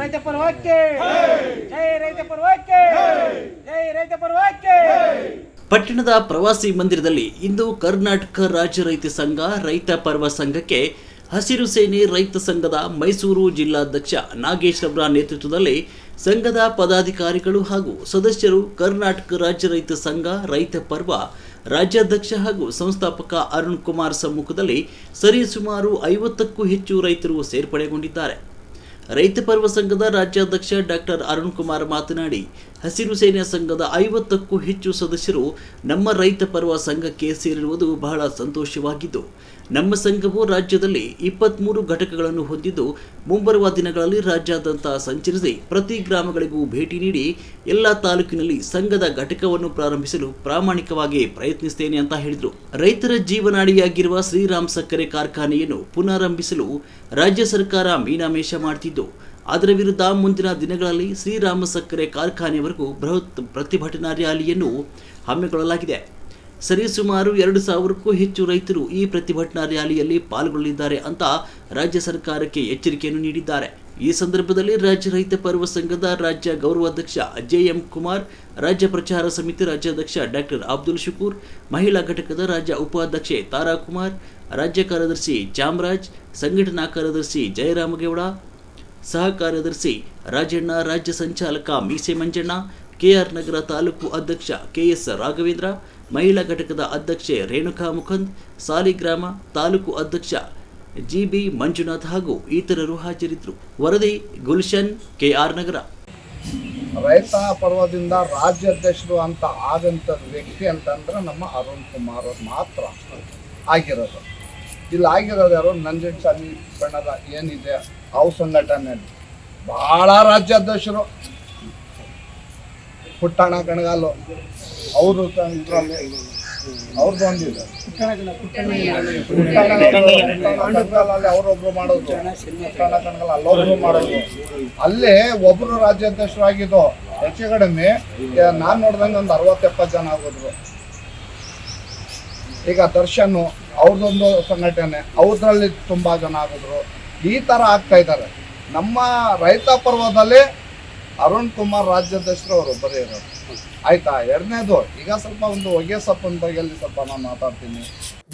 ರೈತ ಪರವಾಕ್ಕೆ ಜೈ ರೈತ ಪರವಾಕ್ಕೆ ಜೈ ರೈತ ಪರವಾಕ್ಕೆ. ಪಟ್ಟಣದ ಪ್ರವಾಸಿ ಮಂದಿರದಲ್ಲಿ ಇಂದು ಕರ್ನಾಟಕ ರಾಜ್ಯ ರೈತ ಸಂಘ ರೈತ ಪರ್ವ ಸಂಘಕ್ಕೆ ಹಸಿರು ಸೇನೆ ರೈತ ಸಂಘದ ಮೈಸೂರು ಜಿಲ್ಲಾಧ್ಯಕ್ಷ ನಾಗೇಶ್ ರವರ ನೇತೃತ್ವದಲ್ಲಿ ಸಂಘದ ಪದಾಧಿಕಾರಿಗಳು ಹಾಗೂ ಸದಸ್ಯರು ಕರ್ನಾಟಕ ರಾಜ್ಯ ರೈತ ಸಂಘ ರೈತ ಪರ್ವ ರಾಜ್ಯಾಧ್ಯಕ್ಷ ಹಾಗೂ ಸಂಸ್ಥಾಪಕ ಅರುಣ್ ಕುಮಾರ್ ಸಮ್ಮುಖದಲ್ಲಿ ಸರಿಸುಮಾರು 50ಕ್ಕೂ ಹೆಚ್ಚು ರೈತರು ಸೇರ್ಪಡೆಗೊಂಡಿದ್ದಾರೆ. ರೈತ ಪರ್ವ ಸಂಘದ ರಾಜ್ಯಾಧ್ಯಕ್ಷ ಡಾಕ್ಟರ್ ಅರುಣ್ ಕುಮಾರ್ ಮಾತನಾಡಿ, ಹಸಿರು ಸೇನೆ ಸಂಘದ 50ಕ್ಕೂ ಹೆಚ್ಚು ಸದಸ್ಯರು ನಮ್ಮ ರೈತ ಪರ್ವ ಸಂಘಕ್ಕೆ ಸೇರಿರುವುದು ಬಹಳ ಸಂತೋಷವಾಗಿದ್ದು, ನಮ್ಮ ಸಂಘವು ರಾಜ್ಯದಲ್ಲಿ 23 ಘಟಕಗಳನ್ನು ಹೊಂದಿದ್ದು, ಮುಂಬರುವ ದಿನಗಳಲ್ಲಿ ರಾಜ್ಯಾದ್ಯಂತ ಸಂಚರಿಸಿ ಪ್ರತಿ ಗ್ರಾಮಗಳಿಗೂ ಭೇಟಿ ನೀಡಿ ಎಲ್ಲ ತಾಲೂಕಿನಲ್ಲಿ ಸಂಘದ ಘಟಕವನ್ನು ಪ್ರಾರಂಭಿಸಲು ಪ್ರಾಮಾಣಿಕವಾಗಿ ಪ್ರಯತ್ನಿಸುತ್ತೇನೆ ಅಂತ ಹೇಳಿದರು. ರೈತರ ಜೀವನಾಡಿಯಾಗಿರುವ ಶ್ರೀರಾಮ್ ಸಕ್ಕರೆ ಕಾರ್ಖಾನೆಯನ್ನು ಪುನರಾರಂಭಿಸಲು ರಾಜ್ಯ ಸರ್ಕಾರ ಮೀನಾಮೇಷ ಮಾಡುತ್ತಿದ್ದು, ಅದರ ವಿರುದ್ಧ ಮುಂದಿನ ದಿನಗಳಲ್ಲಿ ಶ್ರೀರಾಮ ಸಕ್ಕರೆ ಕಾರ್ಖಾನೆಯವರೆಗೂ ಬೃಹತ್ ಪ್ರತಿಭಟನಾ ರ್ಯಾಲಿಯನ್ನು ಹಮ್ಮಿಕೊಳ್ಳಲಾಗಿದೆ. ಸರಿಸುಮಾರು 2,000ಕ್ಕೂ ಹೆಚ್ಚು ರೈತರು ಈ ಪ್ರತಿಭಟನಾ ರ್ಯಾಲಿಯಲ್ಲಿ ಪಾಲ್ಗೊಳ್ಳಲಿದ್ದಾರೆ ಅಂತ ರಾಜ್ಯ ಸರ್ಕಾರಕ್ಕೆ ಎಚ್ಚರಿಕೆಯನ್ನು ನೀಡಿದ್ದಾರೆ. ಈ ಸಂದರ್ಭದಲ್ಲಿ ರಾಜ್ಯ ರೈತ ಪರ್ವ ಸಂಘದ ರಾಜ್ಯ ಗೌರವಾಧ್ಯಕ್ಷ ಜೆ.ಎಂ. ಕುಮಾರ್, ರಾಜ್ಯ ಪ್ರಚಾರ ಸಮಿತಿ ರಾಜ್ಯಾಧ್ಯಕ್ಷ ಡಾಕ್ಟರ್ ಅಬ್ದುಲ್ ಶುಕೂರ್, ಮಹಿಳಾ ಘಟಕದ ರಾಜ್ಯ ಉಪಾಧ್ಯಕ್ಷೆ ತಾರಾ ಕುಮಾರ್, ರಾಜ್ಯ ಕಾರ್ಯದರ್ಶಿ ಚಾಮರಾಜ್, ಸಂಘಟನಾ ಕಾರ್ಯದರ್ಶಿ ಜಯರಾಮಗೌಡ, ಸಹ ಕಾರ್ಯದರ್ಶಿ ರಾಜಣ್ಣ, ರಾಜ್ಯ ಸಂಚಾಲಕ ಮೀಸೆ ಮಂಜಣ್ಣ, ಕೆಆರ್ ನಗರ ತಾಲೂಕು ಅಧ್ಯಕ್ಷ ಕೆಎಸ್ ರಾಘವೇಂದ್ರ, ಮಹಿಳಾ ಘಟಕದ ಅಧ್ಯಕ್ಷೆ ರೇಣುಕಾ ಮುಕುಂದ್, ಸಾಲಿಗ್ರಾಮ ತಾಲೂಕು ಅಧ್ಯಕ್ಷ ಜಿಬಿ ಮಂಜುನಾಥ್ ಹಾಗೂ ಇತರರು ಹಾಜರಿದ್ದರು. ವರದಿ ಗುಲ್ಶನ್, ಕೆಆರ್ ನಗರ. ರೈತ ಪರ್ವದಿಂದ ರಾಜ್ಯಾಧ್ಯಕ್ಷರು ಅಂತ ಆಗಂತ ವ್ಯಕ್ತಿ ಅಂತಂದ್ರೆ ನಮ್ಮ ಅರುಣ್ ಕುಮಾರ್ ಮಾತ್ರ ಆಗಿರೋದು. ಇಲ್ಲಿ ಆಗಿರೋದು ಯಾರು ನಂಜನಸ್ವಾಮಿ ಬಣ್ಣದ ಏನಿದೆ ಅವು ಸಂಘಟನೆಯಲ್ಲಿ ಭಾಳ ರಾಜ್ಯಾಧ್ಯಕ್ಷರು ಪುಟ್ಟಣ ಕಣಗಾಲು ಅವರು ಇದರಲ್ಲಿ ಅವ್ರದ್ದು ಒಂದಿದೆ ಅವರೊಬ್ರು ಮಾಡೋದು, ಪುಟ್ಟಣ ಕಣಗಾಲ ಅಲ್ಲೊಬ್ರು ಮಾಡೋದು. ಅಲ್ಲೇ ಒಬ್ರು ರಾಜ್ಯಾಧ್ಯಕ್ಷರು ಆಗಿದ್ದು ಹೆಚ್ಚು ಕಡಿಮೆ ನಾನು ನೋಡ್ದಂಗೆ ಒಂದು 60-70 ಜನ ಆಗೋದ್ರು. ಈಗ ದರ್ಶನ್ ಅವ್ರದ್ದೊಂದು ಸಂಘಟನೆ, ಅವ್ರಲ್ಲಿ ತುಂಬ ಜನ ಆಗಿದ್ರು. ಈ ಥರ ಆಗ್ತಾ ಇದ್ದಾರೆ. ನಮ್ಮ ರೈತ ಪರ್ವದಲ್ಲಿ ಅರುಣ್ ಕುಮಾರ್ ರಾಜ್ಯಾಧ್ಯಕ್ಷರು ಅವರು ಒಬ್ಬರೇ ಇರೋದು. ಆಯ್ತಾ. ಎರಡನೇದು ಈಗ ಸ್ವಲ್ಪ ಒಂದು ಹೊಗೆ ಸೊಪ್ಪನ ಬಗ್ಗೆ ಸ್ವಲ್ಪ ನಾನು ಮಾತಾಡ್ತೀನಿ.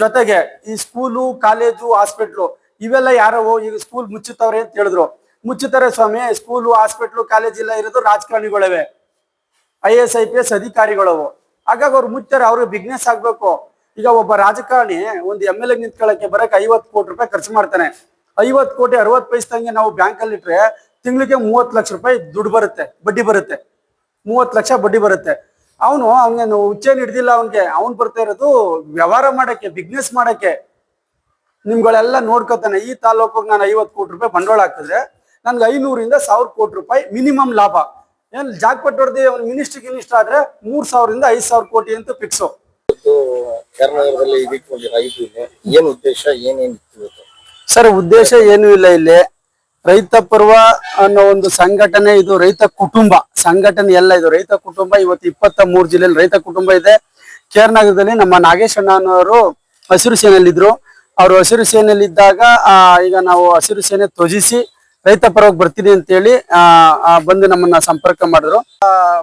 ಜೊತೆಗೆ ಈ ಸ್ಕೂಲು, ಕಾಲೇಜು, ಹಾಸ್ಪಿಟ್ಲು ಇವೆಲ್ಲ ಯಾರೋ ಈಗ ಸ್ಕೂಲ್ ಮುಚ್ಚುತ್ತವ್ರೆ ಅಂತ ಹೇಳಿದ್ರು. ಮುಚ್ಚುತ್ತಾರೆ ಸ್ವಾಮಿ. ಸ್ಕೂಲು, ಹಾಸ್ಪಿಟ್ಲು, ಕಾಲೇಜ್ ಎಲ್ಲ ಇರೋದು ರಾಜಕಾರಣಿಗಳವೆ, IAS IPS ಅಧಿಕಾರಿಗಳವು. ಹಾಗಾಗಿ ಅವ್ರು ಮುಚ್ತಾರೆ. ಅವ್ರಿಗೆ ಬಿಸ್ನೆಸ್ ಆಗ್ಬೇಕು. ಈಗ ಒಬ್ಬ ರಾಜಕಾರಣಿ ಒಂದು MLA ನಿಂತ್ಕೊಳ್ಳಕ್ಕೆ ಬರಕ್ಕೆ 50 ಕೋಟಿ ರೂಪಾಯಿ ಖರ್ಚು ಮಾಡ್ತಾನೆ. 50 ಕೋಟಿ 60 ಪೈಸಂಗೆ ನಾವು ಬ್ಯಾಂಕಲ್ಲಿ ಇಟ್ರೆ ತಿಂಗಳಿಗೆ 30 ಲಕ್ಷ ರೂಪಾಯಿ ದುಡ್ಡು ಬರುತ್ತೆ, ಬಡ್ಡಿ ಬರುತ್ತೆ. 30 ಲಕ್ಷ ಬಡ್ಡಿ ಬರುತ್ತೆ. ಅವನು ಉಚ್ಚೇನು ಹಿಡ್ದಿಲ್ಲ. ಅವ್ನು ಬರ್ತಾ ಇರೋದು ವ್ಯವಹಾರ ಮಾಡಕ್ಕೆ, ಬಿಸ್ನೆಸ್ ಮಾಡಕ್ಕೆ. ನಿಮ್ಗಳೆಲ್ಲ ನೋಡ್ಕೋತಾನೆ. ಈ ತಾಲೂಕಿಗೆ ನಾನು 50 ಕೋಟಿ ರೂಪಾಯಿ ಬಂಡವಾಳ ಹಾಕಿದ್ರೆ ನನ್ಗೆ 500ರಿಂದ 1000 ಕೋಟಿ ರೂಪಾಯಿ ಮಿನಿಮಮ್ ಲಾಭ. ಏನ್ ಜಾಕ್ಪಟ್ ಹೊಡೆದಿ ಅವ್ನು ಮಿನಿಸ್ಟರ್ ಆದ್ರೆ 3,000ರಿಂದ 5,000 ಕೋಟಿ ಅಂತ ಫಿಕ್ಸು. ಏನು ಉದ್ದೇಶ, ಏನೇನಿತ್ತು ಸರ್? ಉದ್ದೇಶ ಏನೂ ಇಲ್ಲ. ಇಲ್ಲಿ ರೈತ ಪರ್ವ ಅನ್ನೋ ಒಂದು ಸಂಘಟನೆ, ಇದು ರೈತ ಕುಟುಂಬ ಸಂಘಟನೆ ಎಲ್ಲ. ಇದು ರೈತ ಕುಟುಂಬ. ಇವತ್ತು 23 ಜಿಲ್ಲೆಯಲ್ಲಿ ರೈತ ಕುಟುಂಬ ಇದೆ. KR ನಗರದಲ್ಲಿ ನಮ್ಮ ನಾಗೇಶ್ ಅಣ್ಣನವರು ಹಸಿರು ಸೇನೆಯಲ್ಲಿದ್ರು. ಅವರು ಹಸಿರು ಸೇನೆಯಲ್ಲಿ ಇದ್ದಾಗ ಈಗ ನಾವು ಹಸಿರು ಸೇನೆ ತ್ಯಜಿಸಿ ರೈತ ಪರ್ವಕ್ಕೆ ಬರ್ತೀನಿ ಅಂತೇಳಿ ಬಂದು ನಮ್ಮನ್ನ ಸಂಪರ್ಕ ಮಾಡಿದ್ರು.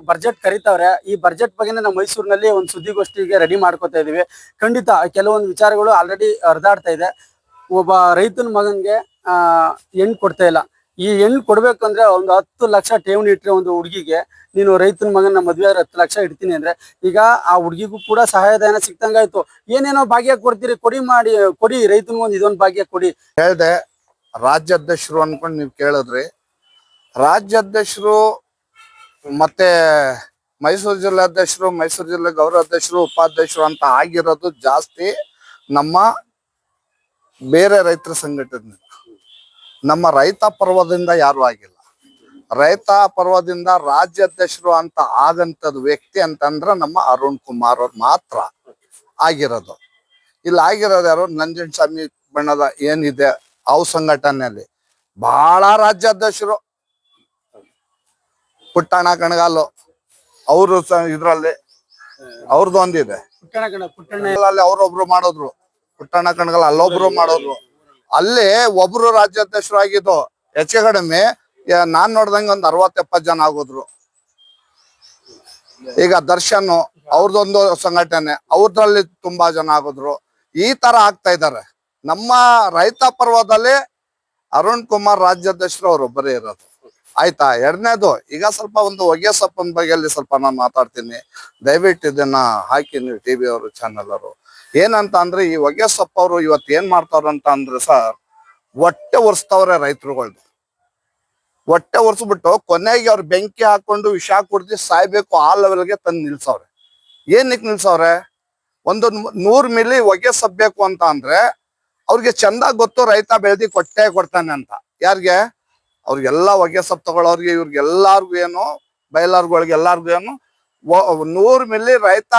ಬಜೆಟ್ ಕರೀತಾವ್ರೆ. ಈ ಬಜೆಟ್ ಬಗ್ಗೆ ನಾವು ಮೈಸೂರಿನಲ್ಲಿ ಒಂದು ಸುದ್ದಿಗೋಷ್ಠಿಗೆ ರೆಡಿ ಮಾಡ್ಕೋತಾ ಇದೀವಿ. ಖಂಡಿತ ಕೆಲವೊಂದು ವಿಚಾರಗಳು ಆಲ್ರೆಡಿ ಹರಿದಾಡ್ತಾ ಇದೆ. ಒಬ್ಬ ರೈತನ ಮಗನ್ಗೆ ಹೆಣ್ಣು ಕೊಡ್ತಾ ಇಲ್ಲ. ಈ ಹೆಣ್ಣು ಕೊಡ್ಬೇಕಂದ್ರೆ ಒಂದು 10 ಲಕ್ಷ ಠೇವಣಿ ಇಟ್ಟರೆ ಒಂದು ಹುಡುಗಿಗೆ, ನೀನು ರೈತನ ಮಗನ ಮದುವೆ 10 ಲಕ್ಷ ಇಡ್ತೀನಿ ಅಂದ್ರೆ ಈಗ ಆ ಹುಡುಗಿಗೂ ಕೂಡ ಸಹಾಯಧನ ಸಿಕ್ತಂಗಾಯ್ತು. ಏನೇನೋ ಭಾಗ್ಯ ಕೊಡ್ತೀರಿ, ಕೊಡಿ ರೈತನಿಗೊಂದು ಇದೊಂದು ಭಾಗ್ಯ ಕೊಡಿ. ಹೇಳ್ದೆ ರಾಜ್ಯಾಧ್ಯಕ್ಷರು ಅನ್ಕೊಂಡು ನೀವು ಕೇಳಿದ್ರಿ. ರಾಜ್ಯಾಧ್ಯಕ್ಷರು ಮತ್ತೆ ಮೈಸೂರು ಜಿಲ್ಲಾಧ್ಯಕ್ಷರು, ಮೈಸೂರು ಜಿಲ್ಲೆ ಗೌರವಾಧ್ಯಕ್ಷರು, ಉಪಾಧ್ಯಕ್ಷರು ಅಂತ ಆಗಿರೋದು ಜಾಸ್ತಿ ನಮ್ಮ ಬೇರೆ ರೈತರ ಸಂಘಟನೆ. ನಮ್ಮ ರೈತ ಪರ್ವದಿಂದ ಯಾರು ಆಗಿಲ್ಲ. ರೈತ ಪರ್ವದಿಂದ ರಾಜ್ಯಾಧ್ಯಕ್ಷರು ಅಂತ ಆಗಂತದ್ ವ್ಯಕ್ತಿ ಅಂತಂದ್ರೆ ನಮ್ಮ ಅರುಣ್ ಕುಮಾರ್ ಅವ್ರು ಮಾತ್ರ ಆಗಿರೋದು. ಇಲ್ಲಿ ಆಗಿರೋದು ಯಾರು ನಂಜನಸ್ವಾಮಿ ಬಣ್ಣದ ಏನಿದೆ ಅವು ಸಂಘಟನೆಯಲ್ಲಿ ಬಹಳ ರಾಜ್ಯಾಧ್ಯಕ್ಷರು. ಪುಟ್ಟಣ ಕಣಗಾಲು ಅವರು ಇದ್ರಲ್ಲಿ ಅವ್ರದ್ದು ಒಂದಿದೆ. ಅವ್ರೊಬ್ರು ಮಾಡೋದ್ರು. ಪುಟ್ಟಣ ಕಣಗಾಲ ಅಲ್ಲೊಬ್ರು ಮಾಡೋದ್ರು. ಅಲ್ಲಿ ಒಬ್ರು ರಾಜ್ಯಾಧ್ಯಕ್ಷರು ಆಗಿದ್ದು ಹೆಚ್ಚು ಕಡಿಮೆ ನಾನ್ ನೋಡ್ದಂಗೆ ಒಂದು 60-70 ಜನ ಆಗೋದ್ರು. ಈಗ ದರ್ಶನ್ ಅವ್ರದೊಂದು ಸಂಘಟನೆ, ಅವ್ರದ್ರಲ್ಲಿ ತುಂಬಾ ಜನ ಆಗೋದ್ರು. ಈ ತರ ಆಗ್ತಾ ಇದ್ದಾರೆ. ನಮ್ಮ ರೈತ ಪರ್ವದಲ್ಲಿ ಅರುಣ್ ಕುಮಾರ್ ರಾಜ್ಯಾಧ್ಯಕ್ಷರು ಅವ್ರು ಒಬ್ಬರೇ ಇರೋದು. ಆಯ್ತಾ. ಎರಡನೇದು, ಈಗ ಸ್ವಲ್ಪ ಒಂದು ಹೊಗೆಸಪ್ಪನ ಬಗ್ಗೆಯಲ್ಲಿ ಸ್ವಲ್ಪ ನಾನು ಮಾತಾಡ್ತೀನಿ. ದಯವಿಟ್ಟು ಇದನ್ನ ಹಾಕಿ ನೀವು TV ಅವರು, ಚಾನೆಲ್ ಅವರು. ಏನಂತ ಅಂದ್ರೆ, ಈ ಹೊಗೆಸಪ್ಪ ಅವರು ಇವತ್ತು ಏನ್ ಮಾಡ್ತಾರಂತ ಅಂದ್ರೆ ಸರ್, ಹೊಟ್ಟೆ ಒರೆಸ್ತವ್ರೆ ರೈತರುಗಳ್ದು. ಹೊಟ್ಟೆ ಒರೆಸ್ಬಿಟ್ಟು ಕೊನೆಗೆ ಅವ್ರು ಬೆಂಕಿ ಹಾಕೊಂಡು ವಿಷ ಕುಡ್ದು ಸಾಯ್ಬೇಕು ಆ ಲೆವೆಲ್ಗೆ ತಂದು ನಿಲ್ಸವ್ರೆ. ಏನಕ್ಕೆ ನಿಲ್ಸವ್ರೆ? ಒಂದು 100 ಮಿಲಿ ಹೊಗೆ ಸಬ್ಬೇಕು ಅಂತ ಅಂದ್ರೆ ಅವ್ರಿಗೆ ಚಂದ ಗೊತ್ತು, ರೈತ ಬೆಳೆದಿ ಕೊಟ್ಟೆ ಕೊಡ್ತಾನೆ ಅಂತ. ಯಾರಿಗೆ? ಅವ್ರಿಗೆಲ್ಲ ಹೊಗೆ ಸೊಪ್ಪು ತಗೊಳ್ಳೋರ್ಗೆ, ಇವ್ರಿಗೆಲ್ಲಾರ್ಗು ಏನು, ಬಯಲಾರ್ಗಳಿಗೆ ಎಲ್ಲಾರ್ಗು ಏನು, 100 ಮಿಲಿ ರೈತ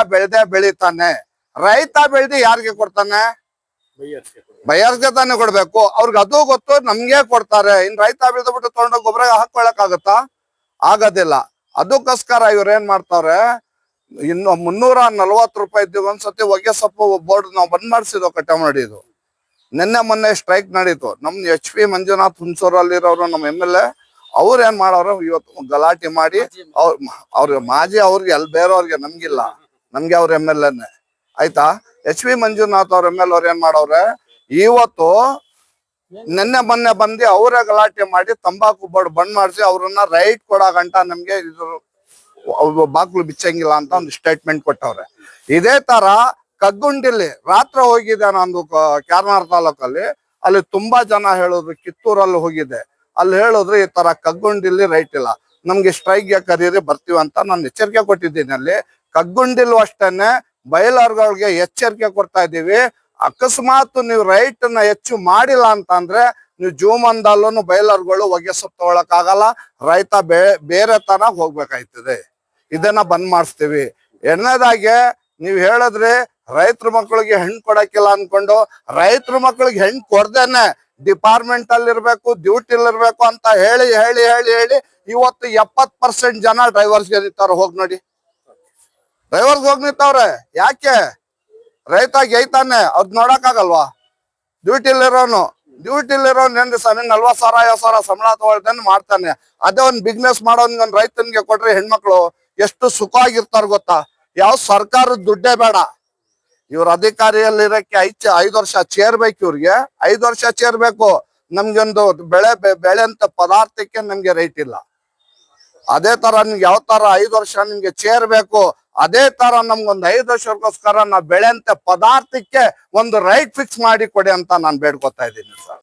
ಬೆಳಿತಾನೆ. ರೈತ ಬೆಳೆದಿ ಯಾರಿಗೆ ಕೊಡ್ತಾನೆ? ಬಯ್ಯರ್ಗೆ ತಾನೇ ಕೊಡ್ಬೇಕು. ಅವ್ರಿಗೆ ಅದು ಗೊತ್ತು, ನಮ್ಗೆ ಕೊಡ್ತಾರೆ. ಇನ್ ರೈತ ಬೆಳೆದ್ಬಿಟ್ಟು ತಗೊಂಡೋಗಿ ಗೊಬ್ಬರ ಹಾಕೊಳಕ್ ಆಗತ್ತಾ? ಆಗೋದಿಲ್ಲ. ಅದಕ್ಕೋಸ್ಕರ ಇವ್ರ ಏನ್ ಮಾಡ್ತಾವ್ರೆ, ಇನ್ನು 340 ರೂಪಾಯಿ ಒಂದ್ಸತಿ ಹೊಗೆ ಸೊಪ್ಪು ಬೋರ್ಡ್ ನಾವು ಬಂದ್ ಮಾಡಿಸಿದ್ವು, ಕಟ್ಟ ಮಾಡಿದ್ದು. ನಿನ್ನೆ ಮೊನ್ನೆ ಸ್ಟ್ರೈಕ್ ನಡೀತು. ನಮ್ HP ಮಂಜುನಾಥ್ ಹುಣಸೂರಲ್ಲಿರೋರು, ನಮ್ಮ MLA ಅವ್ರ ಏನ್ ಮಾಡೋರು, ಇವತ್ತು ಗಲಾಟೆ ಮಾಡಿ ಅವ್ರ ಮಾಜಿ ಅವ್ರಿಗೆ ಅಲ್ಲಿ ಬೇರೆಯವ್ರಿಗೆ, ನಮ್ಗಿಲ್ಲ, ನಮ್ಗೆ ಅವ್ರ MLAನೇ. ಆಯ್ತಾ. HP ಮಂಜುನಾಥ್ ಅವ್ರ MLA ಅವ್ರ ಏನ್ ಮಾಡವ್ರೆ, ಇವತ್ತು ನಿನ್ನೆ ಮೊನ್ನೆ ಬಂದು ಅವರೇ ಗಲಾಟೆ ಮಾಡಿ ತಂಬಾಕು ಬೋರ್ಡ್ ಬಂದ್ ಮಾಡಿಸಿ ಅವ್ರನ್ನ ರೈಟ್ ಕೊಡೋ ಗಂಟ ನಮ್ಗೆ ಬಾಕ್ಲು ಬಿಚ್ಚಂಗಿಲ್ಲ ಅಂತ ಒಂದು ಸ್ಟೇಟ್ಮೆಂಟ್ ಕೊಟ್ಟವ್ರೆ. ಇದೇ ತರ ಕಗ್ಗುಂಡಿಲಿ ರಾತ್ರಿ ಹೋಗಿದೆ ನಂದು ಕ್ಯಾರ್ನಾರ್ ತಾಲೂಕಲ್ಲಿ. ಅಲ್ಲಿ ತುಂಬಾ ಜನ ಹೇಳಿದ್ರು, ಕಿತ್ತೂರಲ್ಲಿ ಹೋಗಿದೆ, ಅಲ್ಲಿ ಹೇಳಿದ್ರು ಈ ತರ ಕಗ್ಗುಂಡಿಲಿ ರೈಟ್ ಇಲ್ಲ, ನಮ್ಗೆ ಸ್ಟ್ರೈಕ್ಗೆ ಕರೀರಿ ಬರ್ತೀವಿ ಅಂತ ನಾನು ಎಚ್ಚರಿಕೆ ಕೊಟ್ಟಿದ್ದೀನಿ. ಅಲ್ಲಿ ಕಗ್ಗುಂಡಿಲು ಅಷ್ಟೇನೆ ಬಯಲಾರ್ಗಳಿಗೆ ಎಚ್ಚರಿಕೆ ಕೊಡ್ತಾ ಇದ್ದೀವಿ. ಅಕಸ್ಮಾತ್ ನೀವು ರೈಟ್ ನ ಹೆಚ್ಚು ಮಾಡಿಲ್ಲ ಅಂತ ಅಂದ್ರೆ ನೀವು ಜೂಮಂದಲ್ಲೂ ಬಯಲಾರ್ಗಳು ಹೊಗೆ ಸೊಪ್ಪು ತಗೊಳಕ್ ಆಗಲ್ಲ. ರೈತ ಬೇರೆ ತರ ಹೋಗ್ಬೇಕಾಯ್ತದೆ. ಇದನ್ನ ಬಂದ್ ಮಾಡಿಸ್ತೀವಿ. ಎರಡನೇದಾಗಿ ನೀವ್ ಹೇಳಿದ್ರಿ ರೈತರ ಮಕ್ಕಳಿಗೆ ಹೆಣ್ಣು ಕೊಡಕ್ಕಿಲ್ಲ ಅನ್ಕೊಂಡು, ರೈತರ ಮಕ್ಕಳಿಗೆ ಹೆಣ್ಣು ಕೊಡ್ದೇನೆ ಡಿಪಾರ್ಟ್ಮೆಂಟ್ ಅಲ್ಲಿ ಇರ್ಬೇಕು, ಡ್ಯೂಟಿಲಿ ಇರ್ಬೇಕು ಅಂತ ಹೇಳಿ ಹೇಳಿ ಹೇಳಿ ಹೇಳಿ ಇವತ್ತು 70% ಜನ ಡ್ರೈವರ್ಸ್ಗೆ ನಿಂತಾರ. ಹೋಗ್ ನೋಡಿ, ಡ್ರೈವರ್ಸ್ ಹೋಗಿ ನಿಂತವ್ರೆ. ಯಾಕೆ? ರೈತ ಗೈತಾನೆ, ಅವ್ರದ್ ನೋಡಕ್ ಆಗಲ್ವಾ? ಡ್ಯೂಟಿಲಿರೋನು ಏನ್ರಿ ಸ್ವಾಮಿ 40,000 50,000 ಸಂಬಳ ತಗೊಳ್ತಾನೆ ಮಾಡ್ತಾನೆ. ಅದೇ ಒಂದ್ ಬಿಸ್ನೆಸ್ ಮಾಡೋನ್ಗೆ, ಒಂದ್ ರೈತನ್ಗೆ ಕೊಟ್ರೆ ಹೆಣ್ಮಕ್ಳು ಎಷ್ಟು ಸುಖವಾಗಿರ್ತಾರ ಗೊತ್ತಾ? ಯಾವ ಸರ್ಕಾರದ ದುಡ್ಡೇ ಬೇಡ. ಇವ್ರ ಅಧಿಕಾರಿಯಲ್ಲಿರಕ್ಕೆ 5 ವರ್ಷ ಚೇರ್ಬೇಕು. ಇವ್ರಿಗೆ 5 ವರ್ಷ ಚೇರ್ಬೇಕು. ನಮ್ಗೊಂದು ಬೆಳೆ ಅಂತ ಪದಾರ್ಥಕ್ಕೆ ನಮ್ಗೆ ರೈಟ್ ಇಲ್ಲ. ಅದೇ ತರ ನಿಮ್ಗೆ ಯಾವ ತರ 5 ವರ್ಷ ನಿಮ್ಗೆ ಚೇರ್ಬೇಕು, ಅದೇ ತರ ನಮ್ಗೊಂದು 5 ವರ್ಷಕ್ಕೋಸ್ಕರ ನಾವು ಬೆಳೆಂತ ಪದಾರ್ಥಕ್ಕೆ ಒಂದು ರೈಟ್ ಫಿಕ್ಸ್ ಮಾಡಿ ಕೊಡಿ ಅಂತ ನಾನು ಬೇಡ್ಕೊತಾ ಇದ್ದೀನಿ ಸರ್.